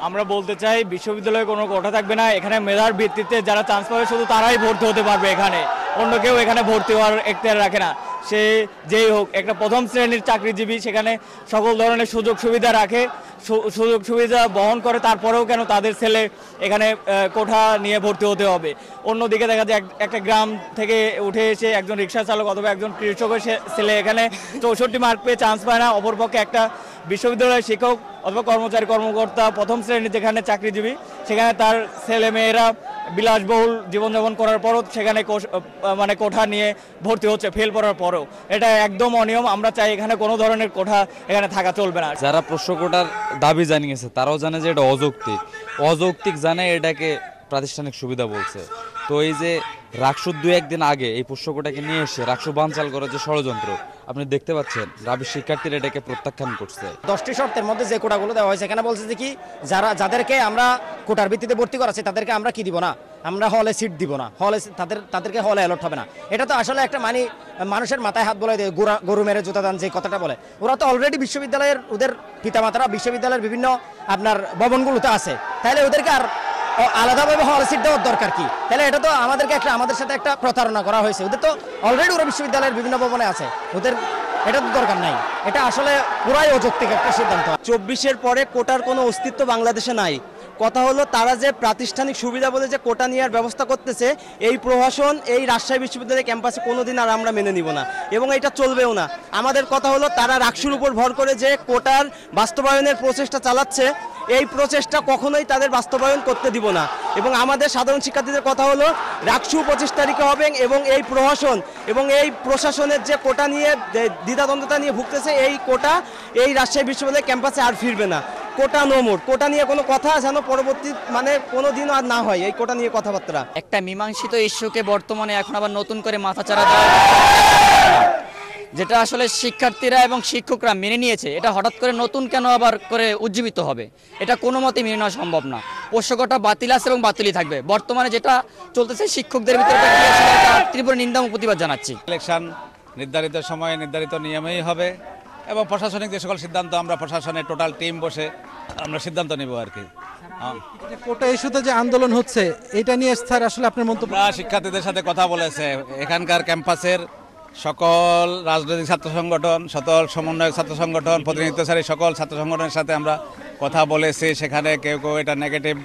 আমরা বলতে চাই বিশ্ববিদ্যালয়ে কোনো কোটা থাকবে না, এখানে মেধার ভিত্তিতে যারা চান্স পাবে শুধু তারাই ভর্তি হতে পারবে। এখানে অন্য কেউ এখানে ভর্তি হওয়ার এখতিয়ার রাখে না। সে যেই হোক, একটা প্রথম শ্রেণীর চাকরিজীবী সেখানে সকল ধরনের সুযোগ সুবিধা রাখে, সুযোগ সুবিধা বহন করে, তারপরেও কেন তাদের ছেলে এখানে কোঠা নিয়ে ভর্তি হতে হবে? অন্যদিকে দেখা যায় একটা গ্রাম থেকে উঠে এসে একজন রিক্সা চালক অথবা একজন কৃষকের ছেলে এখানে 64 মার্ক পেয়ে চান্স পায় না। অপরপক্ষে একটা বিশ্ববিদ্যালয়ের শিক্ষক অথবা কর্মচারী কর্মকর্তা প্রথম শ্রেণীর যেখানে চাকরিজীবী, সেখানে তার ছেলে মেয়েরা বিলাসবহুল জীবনযাপন করার পরও সেখানে মানে কোঠা নিয়ে ভর্তি হচ্ছে ফেল করার পরেও। এটা একদম অনিয়ম। আমরা চাই এখানে কোনো ধরনের কোঠা এখানে থাকা চলবে না। যারা প্রশ্ন কোটার দাবি জানিয়েছে তারাও জানে যে এটা অযৌক্তিক জানে এটাকে প্রাতিষ্ঠানিক সুবিধা বলছে। তো এই যে রাকসুর 2-1 দিন আগে এই প্রশ্নকোটাকে নিয়ে এসে রাকসু বানচাল করার যে ষড়যন্ত্র আপনি দেখতে পাচ্ছেন, রাবির শিক্ষার্থীরা এটাকে প্রত্যাখ্যান করছে। 10টি শর্তের মধ্যে যে কোটাগুলো দেওয়া হয়েছে এখানে বলছে যে কি যাদেরকে আমরা কোটার ভিত্তিতে ভর্তি করাচ্ছি তাদেরকে আমরা কি দিব না, আমরা হলে সিট দিব না, হলে তাদেরকে হলে অ্যালট হবে না। এটা তো আসলে একটা মানুষের মাথায় হাত বলে দেয়, গরু মেরে জুতা দান যে কথাটা বলে। ওরা তো অলরেডি বিশ্ববিদ্যালয়ের ওদের পিতামাতারা বিশ্ববিদ্যালয়ের বিভিন্ন আপনার ভবনগুলোতে আছে, তাহলে ওদেরকে আর আলাদাভাবে হল সিট দেওয়ার দরকার কি? তাহলে এটা তো আমাদের সাথে একটা প্রতারণা করা হয়েছে। ওদের তো অলরেডি ওরা বিশ্ববিদ্যালয়ের বিভিন্ন ভবনে আছে, ওদের এটা তো দরকার নাই। এটা আসলে পুরাই অযৌক্তিক একটা সিদ্ধান্ত। 24-এর পরে কোটার কোনো অস্তিত্ব বাংলাদেশে নাই। কথা হলো তারা যে প্রাতিষ্ঠানিক সুবিধা বলে যে কোটা নেওয়ার ব্যবস্থা করতেছে, এই প্রহসন এই রাজশাহী বিশ্ববিদ্যালয় ক্যাম্পাসে কোনোদিন আর আমরা মেনে নিব না এবং এটা চলবেও না। আমাদের কথা হলো তারা রাকসুর উপর ভর করে যে কোটার বাস্তবায়নের প্রচেষ্টা চালাচ্ছে, এই প্রচেষ্টা কখনোই তাদের বাস্তবায়ন করতে দিব না। এবং আমাদের সাধারণ শিক্ষার্থীদের কথা হলো রাকসু 25 তারিখে হবে এবং এই প্রহসন এবং এই প্রশাসনের যে কোটা নিয়ে দ্বিধাদ্বন্দ্বতা নিয়ে ভুগতেছে, এই কোটা এই রাজশাহী বিশ্ববিদ্যালয় ক্যাম্পাসে আর ফিরবে না। কোটা নো মোর, কোটা নিয়ে কোনো কথা যেন পরবর্তী কোনো দিনও আর না হয় এই কোটা নিয়ে কথাবার্তা। একটা মীমাংসিত ইস্যুকে বর্তমানে এখন আবার নতুন করে মাথাচাড়া দেওয়া, যেটা আসলে শিক্ষার্থীরা এবং শিক্ষকরা মেনে নিয়েছে, এটা হঠাৎ করে নতুন কেন আবার করে উজ্জীবিত হবে? এটা কোনো মতে মেনে নেওয়া সম্ভব না। প্রশ্নকটা বাতিল আছে এবং বাতিলই থাকবে। বর্তমানে যেটা চলতেছে শিক্ষকদের ভিতরে তীব্র নিন্দা ও প্রতিবাদ জানাচ্ছি। ইলেকশন নির্ধারিত সময়ে নির্ধারিত নিয়মেই হবে এবং প্রশাসনিক যে সকল সিদ্ধান্ত আমরা প্রশাসনের টোটাল টিম বসে আমরা সিদ্ধান্ত নেব আর কি। কোটা ইস্যুতে যে আন্দোলন হচ্ছে এটা নিয়ে স্যার আসলে আপনার মন্তব্য? শিক্ষার্থীদের সাথে কথা বলেছে, এখানকার ক্যাম্পাসের সকল রাজনৈতিক ছাত্র সংগঠন, সকল সমন্বয়ক ছাত্র সংগঠন, প্রতিনিধিত্বশালী সকল ছাত্র সংগঠনের সাথে আমরা কথা বলেছি। সেখানে কেউ কেউ এটা নেগেটিভ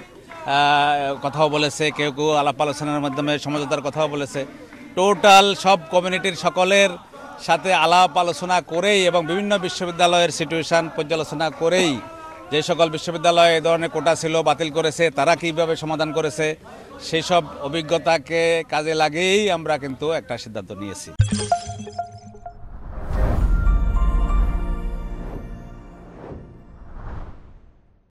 কথাও বলেছে, কেউ কেউ আলাপ আলোচনার মাধ্যমে সমঝোতার কথাও বলেছে। টোটাল সব কমিউনিটির সকলের সাথে আলাপ আলোচনা করেই এবং বিভিন্ন বিশ্ববিদ্যালয়ের সিচুয়েশান পর্যালোচনা করেই যে সকল বিশ্ববিদ্যালয়ে এ ধরনের কোটা ছিল বাতিল করেছে, তারা কীভাবে সমাধান করেছে, সেই সব অভিজ্ঞতাকে কাজে লাগিয়েই আমরা কিন্তু একটা সিদ্ধান্ত নিয়েছি।